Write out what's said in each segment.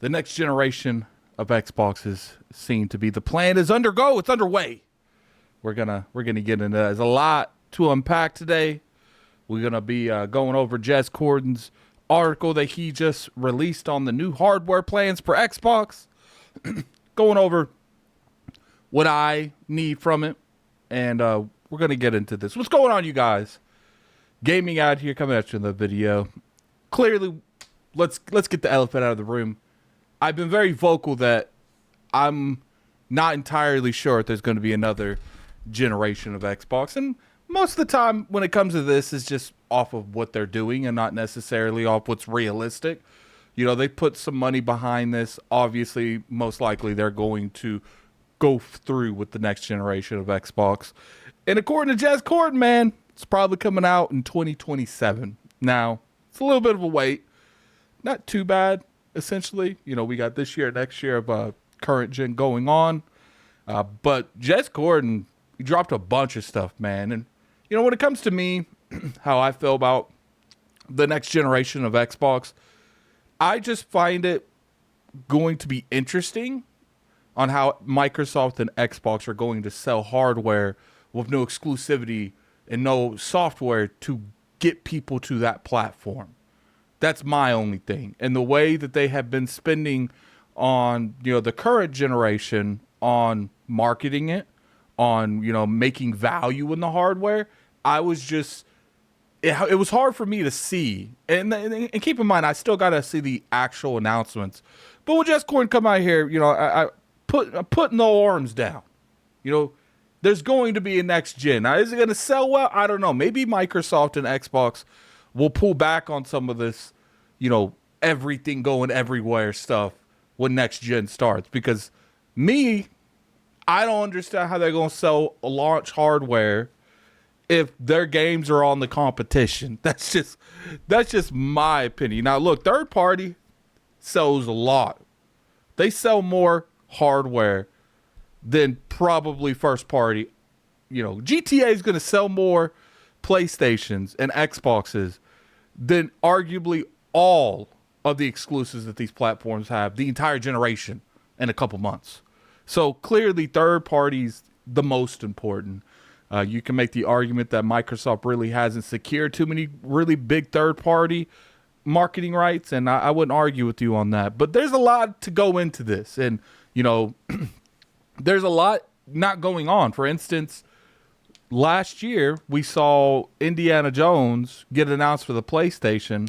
The next generation of Xbox is seen to be the plan is undergo. It's underway. We're gonna get into that. There's a lot to unpack today. We're gonna be going over Jez Cordon's article that he just released on the new hardware plans for Xbox. Going over what I need from it, and we're gonna get into this. What's going on, you guys? Gaming out here coming at you in the video. Clearly, let's get the elephant out of the room. I've been very vocal that I'm not entirely sure if there's going to be another generation of Xbox, and most of the time when it comes to this is just off of what they're doing and not necessarily off what's realistic. You know, they put some money behind this. Obviously, most likely they're going to go through with the next generation of Xbox. And according to Jez Cordon, man, it's probably coming out in 2027. Now, it's a little bit of a wait. Not too bad, essentially. You know, we got this year, next year of current gen going on. But Jez Cordon, he dropped a bunch of stuff, man. And, you know, when it comes to me, how I feel about the next generation of Xbox, I just find it going to be interesting on how Microsoft and Xbox are going to sell hardware with no exclusivity and no software to get people to that platform. That's my only thing. And the way that they have been spending on, you know, the current generation on marketing it, on, you know, making value in the hardware, I was just, it was hard for me to see. And keep in mind, I still got to see the actual announcements. But when Jez Cordon come out here, you know, I putting the arms down. You know, there's going to be a next gen. Now, is it going to sell well? I don't know. Maybe Microsoft and Xbox will pull back on some of this, you know, everything going everywhere stuff when next gen starts. Because I don't understand how they're going to sell a launch hardware if their games are on the competition. That's just my opinion. Now, look, third party sells a lot. They sell more hardware than probably first party. You know, GTA is going to sell more PlayStations and Xboxes than arguably all of the exclusives that these platforms have the entire generation in a couple months. So clearly third party's the most important. You can make the argument that Microsoft really hasn't secured too many really big third party marketing rights, and I wouldn't argue with you on that. But there's a lot to go into this, and you know, there's a lot not going on. For instance, last year we saw Indiana Jones get announced for the PlayStation.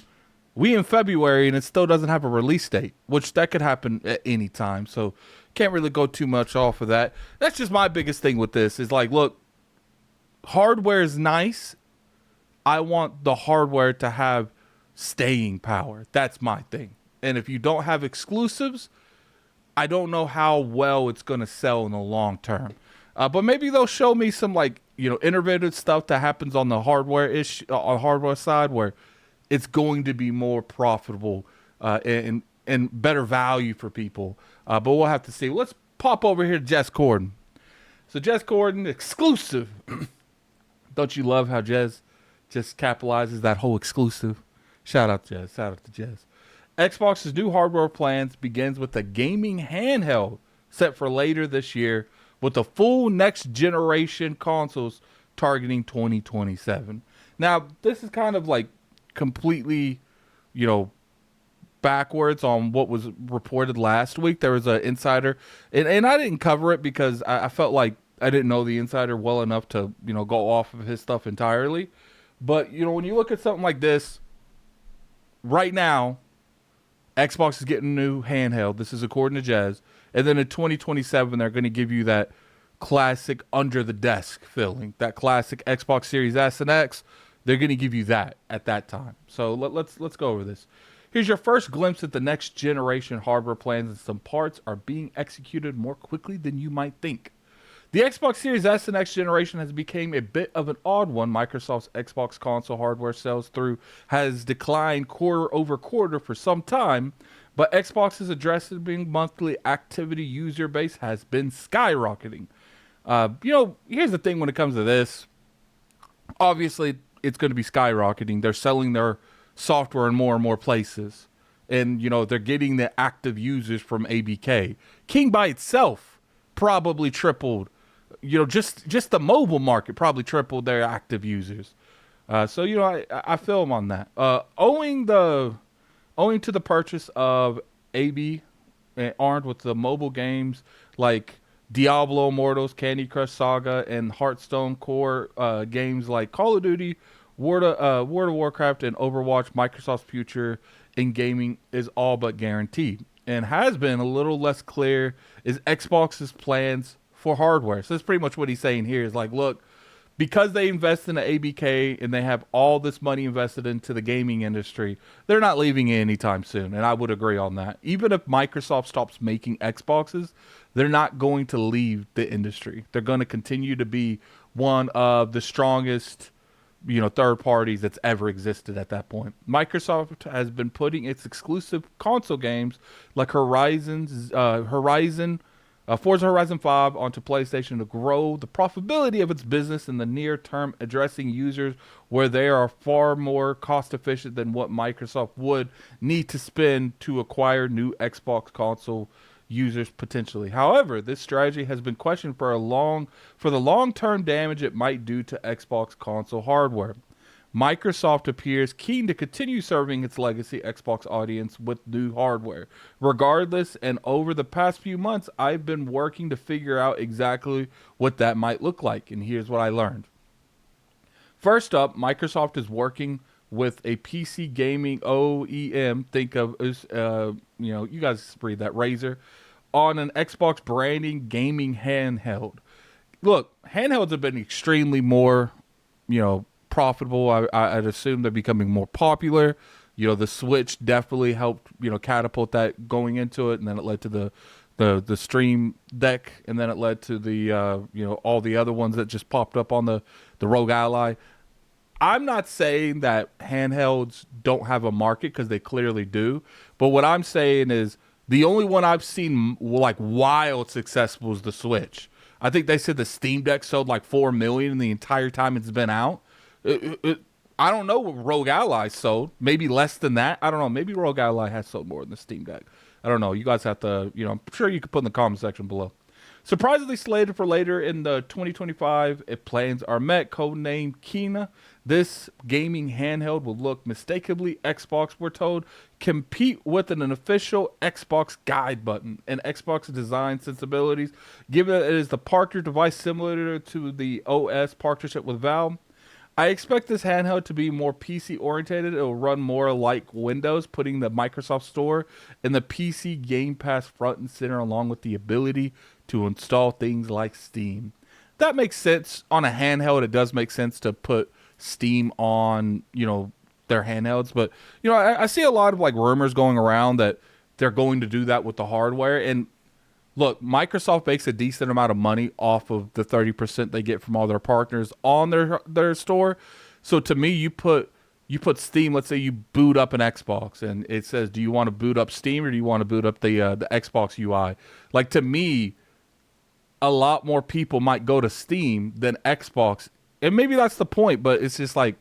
We in February, and it still doesn't have a release date, which that could happen at any time. So can't really go too much off of that. That's just my biggest thing with this is like, look, hardware is nice. I want the hardware to have staying power. That's my thing. And if you don't have exclusives, I don't know how well it's going to sell in the long term. But maybe they'll show me some, like, you know, innovative stuff that happens on the hardware side where it's going to be more profitable and better value for people. But we'll have to see. Let's pop over here to Jez Cordon. So Jez Cordon, exclusive. Don't you love how Jez just capitalizes that whole exclusive? Shout out to Jez. Shout out to Jez. Xbox's new hardware plans begins with a gaming handheld set for later this year with the full next generation consoles targeting 2027. Now, this is kind of like completely, you know, backwards on what was reported last week. There was an insider, and I didn't cover it because I felt like I didn't know the insider well enough to, you know, go off of his stuff entirely. But, you know, when you look at something like this, right now, Xbox is getting a new handheld. This is according to Jez. And then in 2027, they're going to give you that classic under the desk feeling, that classic Xbox Series S and X. They're going to give you that at that time. So let's go over this. Here's your first glimpse at the next generation hardware plans, and some parts are being executed more quickly than you might think. The Xbox Series S and X generation has become a bit of an odd one. Microsoft's Xbox console hardware sales through has declined quarter over quarter for some time, but Xbox's addressable monthly activity user base has been skyrocketing. You know, here's the thing when it comes to this. Obviously, it's going to be skyrocketing. They're selling their software in more and more places. And, they're getting the active users from ABK. King by itself probably tripled. Just the mobile market probably tripled their active users. So I feel them on that. Owing to the purchase of AB and armed with the mobile games like Diablo Immortals, Candy Crush Saga, and Hearthstone core games like Call of Duty, World of Warcraft, and Overwatch, Microsoft's future in gaming is all but guaranteed, and has been a little less clear is Xbox's plans for hardware. So that's pretty much what he's saying here is like, look, because they invest in the ABK and they have all this money invested into the gaming industry, they're not leaving it anytime soon. And I would agree on that. Even if Microsoft stops making Xboxes, they're not going to leave the industry. They're going to continue to be one of the strongest, third parties that's ever existed at that point. Microsoft has been putting its exclusive console games like Forza Horizon 5 onto PlayStation to grow the profitability of its business in the near term, addressing users where they are far more cost efficient than what Microsoft would need to spend to acquire new Xbox console users potentially. However, this strategy has been questioned for the long-term damage it might do to Xbox console hardware. Microsoft appears keen to continue serving its legacy Xbox audience with new hardware. Regardless, and over the past few months, I've been working to figure out exactly what that might look like, and here's what I learned. First up, Microsoft is working with a PC gaming OEM, think of, you guys read that, Razer, on an Xbox branding gaming handheld. Look, handhelds have been extremely more, profitable. I'd assume they're becoming more popular. The Switch definitely helped, catapult that going into it, and then it led to the Stream Deck, and then it led to the all the other ones that just popped up on the Rogue Ally. I'm not saying that handhelds don't have a market, because they clearly do, but what I'm saying is the only one I've seen like wild successful is the Switch. I think they said the Steam Deck sold like 4 million in the entire time it's been out. I don't know what Rogue Ally sold. Maybe less than that. I don't know. Maybe Rogue Ally has sold more than the Steam Deck. I don't know. You guys have to, I'm sure you could put in the comment section below. Surprisingly slated for later in the 2025, if plans are met, codenamed Kina, this gaming handheld will look mistakenly Xbox, we're told, compete with an official Xbox guide button and Xbox design sensibilities, given that it is the partner device similar to the OS partnership with Valve. I expect this handheld to be more PC oriented. It will run more like Windows, putting the Microsoft Store and the PC Game Pass front and center, along with the ability to install things like Steam. That makes sense. On a handheld, it does make sense to put Steam on, their handhelds. But, I see a lot of like rumors going around that they're going to do that with the hardware. And look, Microsoft makes a decent amount of money off of the 30% they get from all their partners on their store. So to me, you put Steam, let's say you boot up an Xbox and it says, do you want to boot up Steam or do you want to boot up the Xbox UI? Like, to me, a lot more people might go to Steam than Xbox. And maybe that's the point, but it's just like,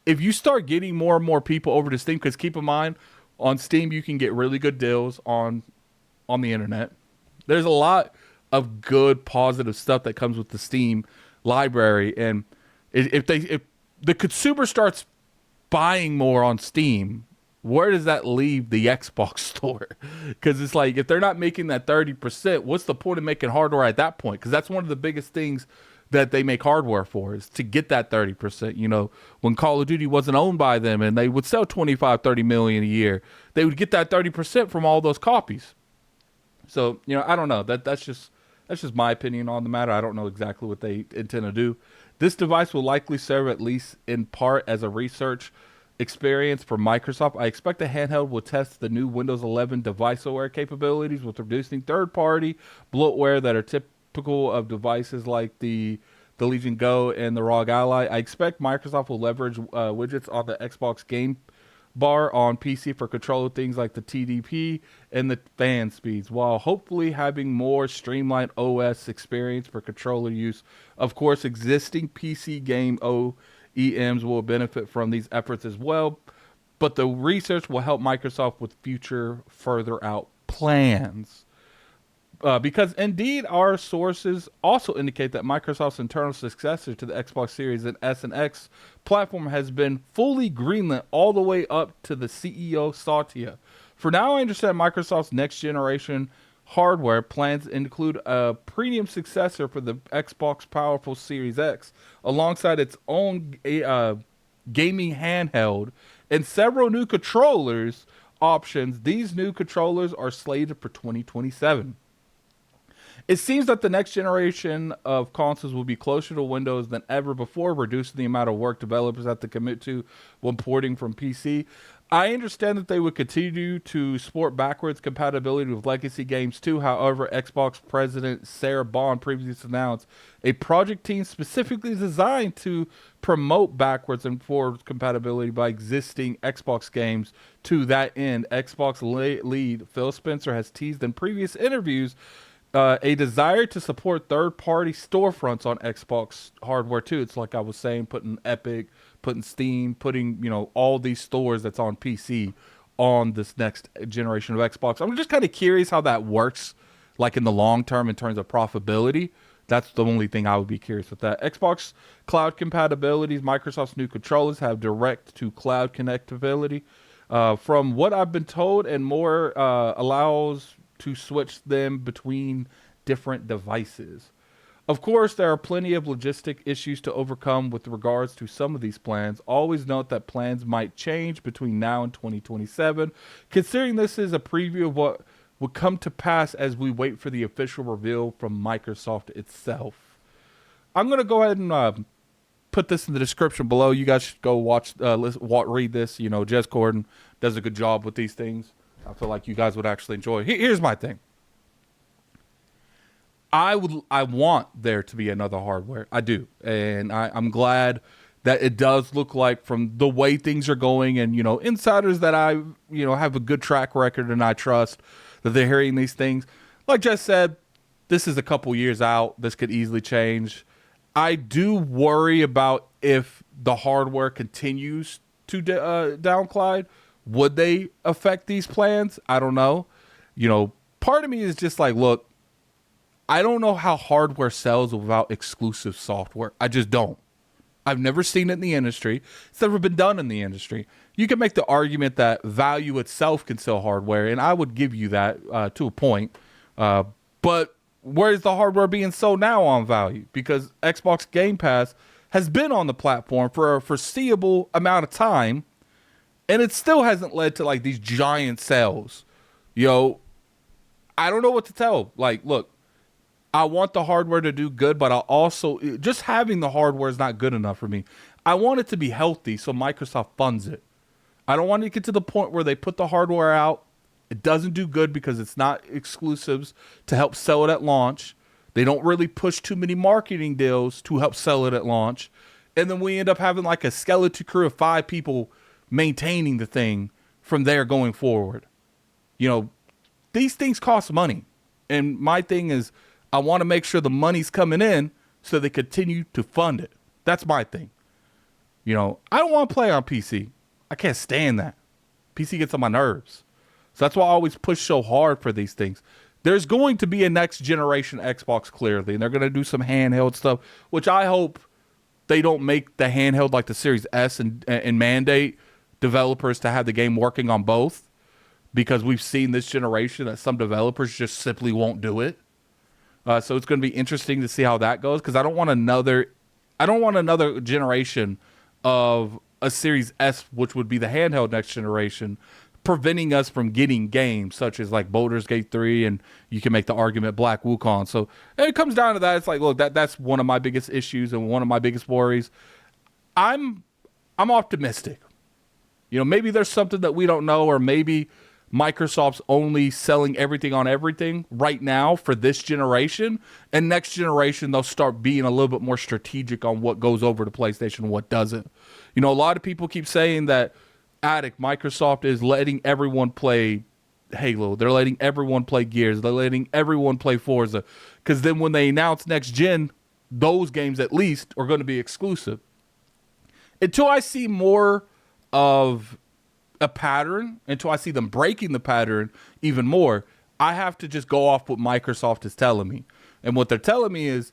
if you start getting more and more people over to Steam, because keep in mind, on Steam, you can get really good deals on the internet. There's a lot of good, positive stuff that comes with the Steam library. And if the consumer starts buying more on Steam, where does that leave the Xbox store? Because it's like, if they're not making that 30%, what's the point of making hardware at that point? Because that's one of the biggest things that they make hardware for, is to get that 30%. When Call of Duty wasn't owned by them and they would sell 25, 30 million a year, they would get that 30% from all those copies. So, I don't know. That's just my opinion on the matter. I don't know exactly what they intend to do. This device will likely serve, at least in part, as a research experience for Microsoft. I expect the handheld will test the new Windows 11 device-aware capabilities with reducing third-party bloatware that are typical of devices like the Legion Go and the ROG Ally. I expect Microsoft will leverage widgets on the Xbox Game Bar on PC for control of things like the TDP and the fan speeds, while hopefully having more streamlined OS experience for controller use. Of course, existing PC game OEMs will benefit from these efforts as well, but the research will help Microsoft with future further out plans. Because indeed, our sources also indicate that Microsoft's internal successor to the Xbox Series and S and X platform has been fully greenlit all the way up to the CEO Satya. For now, I understand Microsoft's next generation hardware plans include a premium successor for the Xbox Powerful Series X, alongside its own gaming handheld and several new controllers options. These new controllers are slated for 2027. It seems that the next generation of consoles will be closer to Windows than ever before, reducing the amount of work developers have to commit to when porting from PC. I understand that they would continue to support backwards compatibility with legacy games too. However, Xbox President Sarah Bond previously announced a project team specifically designed to promote backwards and forwards compatibility by existing Xbox games. To that end, Xbox lead Phil Spencer has teased in previous interviews a desire to support third-party storefronts on Xbox hardware too. It's like I was saying, putting Epic, putting Steam, putting all these stores that's on PC on this next generation of Xbox. I'm just kind of curious how that works, like in the long term in terms of profitability. That's the only thing I would be curious with that. Xbox cloud compatibilities. Microsoft's new controllers have direct to cloud connectivity. From what I've been told, and more allows to switch them between different devices. Of course, there are plenty of logistic issues to overcome with regards to some of these plans. Always note that plans might change between now and 2027. Considering this is a preview of what would come to pass as we wait for the official reveal from Microsoft itself. I'm going to go ahead and put this in the description below. You guys should go read this. Jez Cordon does a good job with these things. I feel like you guys would actually enjoy. Here's my thing. I want there to be another hardware. I do. And I'm glad that it does look like, from the way things are going, and, insiders that I, have a good track record and I trust, that they're hearing these things. Like Jess said, this is a couple years out. This could easily change. I do worry about if the hardware continues to downslide. Would they affect these plans? I don't know. Part of me is just like, look, I don't know how hardware sells without exclusive software. I just don't. I've never seen it in the industry. It's never been done in the industry. You can make the argument that value itself can sell hardware, and I would give you that to a point. But where's the hardware being sold now on value? Because Xbox Game Pass has been on the platform for a foreseeable amount of time, and it still hasn't led to like these giant sales. I don't know what to tell. Like, look, I want the hardware to do good, but I also, just having the hardware is not good enough for me. I want it to be healthy, so Microsoft funds it. I don't want to get to the point where they put the hardware out, it doesn't do good because it's not exclusives to help sell it at launch. They don't really push too many marketing deals to help sell it at launch. And then we end up having like a skeleton crew of 5 people maintaining the thing from there going forward. These things cost money. And my thing is, I want to make sure the money's coming in so they continue to fund it. That's my thing. I don't want to play on PC. I can't stand that. PC gets on my nerves. So that's why I always push so hard for these things. There's going to be a next generation Xbox, clearly, and they're going to do some handheld stuff, which I hope they don't make the handheld like the Series S and mandate developers to have the game working on both, because we've seen this generation that some developers just simply won't do it. So it's going to be interesting to see how that goes, because I don't want another generation of a Series S, which would be the handheld next generation, preventing us from getting games such as like Baldur's Gate 3, and you can make the argument Black Wukong. So it comes down to that. It's like, look, that's one of my biggest issues and one of my biggest worries. I'm optimistic. Maybe there's something that we don't know, or maybe Microsoft's only selling everything on everything right now for this generation, and next generation they'll start being a little bit more strategic on what goes over to PlayStation and what doesn't. A lot of people keep saying that Addict, Microsoft is letting everyone play Halo. They're letting everyone play Gears. They're letting everyone play Forza, because then when they announce next gen, those games at least are going to be exclusive. Until I see more of a pattern, until I see them breaking the pattern even more, I have to just go off what Microsoft is telling me. And what they're telling me is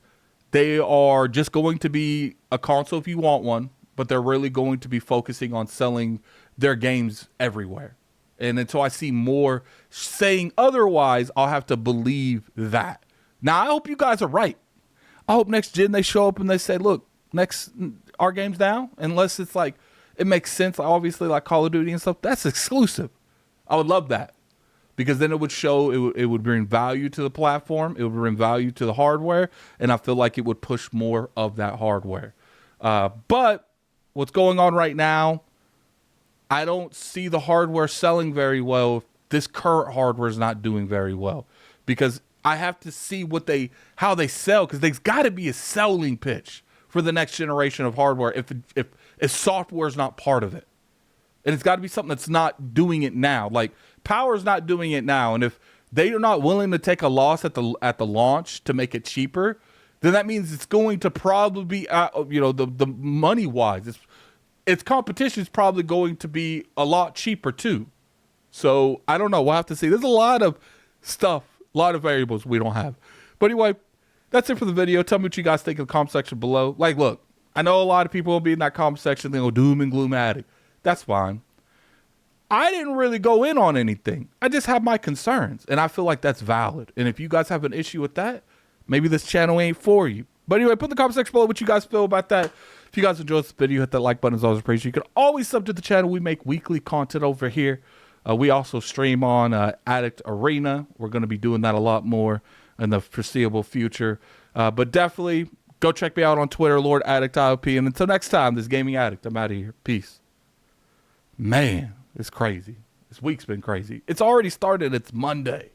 they are just going to be a console if you want one, but they're really going to be focusing on selling their games everywhere. And until I see more saying otherwise, I'll have to believe that. Now, I hope you guys are right. I hope next gen they show up and they say, look, our game's now, unless it's like, it makes sense, obviously, like Call of Duty and stuff, that's exclusive. I would love that, because then it would show, it would bring value to the platform, it would bring value to the hardware, and I feel like it would push more of that hardware. But what's going on right now, I don't see the hardware selling very well if this current hardware is not doing very well, because I have to see how they sell, because there's got to be a selling pitch for the next generation of hardware if software is not part of it. And it's got to be something that's not doing it now. Like, Power's not doing it now, and if they are not willing to take a loss at the launch to make it cheaper, then that means it's going to probably be the money wise, its competition is probably going to be a lot cheaper too. So I don't know. We'll have to see. There's a lot of stuff, a lot of variables we don't have. But anyway, that's it for the video. Tell me what you guys think in the comment section below. Like, look, I know a lot of people will be in that comment section. They go doom and gloom Addict. That's fine. I didn't really go in on anything. I just have my concerns, and I feel like that's valid. And if you guys have an issue with that, maybe this channel ain't for you. But anyway, put in the comment section below what you guys feel about that. If you guys enjoyed this video, hit that like button. It's always appreciated. You can always sub to the channel. We make weekly content over here. We also stream on Addict Arena. We're going to be doing that a lot more in the foreseeable future. But definitely go check me out on Twitter, Lord Addict IOP. And until next time, this Gaming Addict, I'm out of here. Peace. Man, it's crazy. This week's been crazy. It's already started. It's Monday.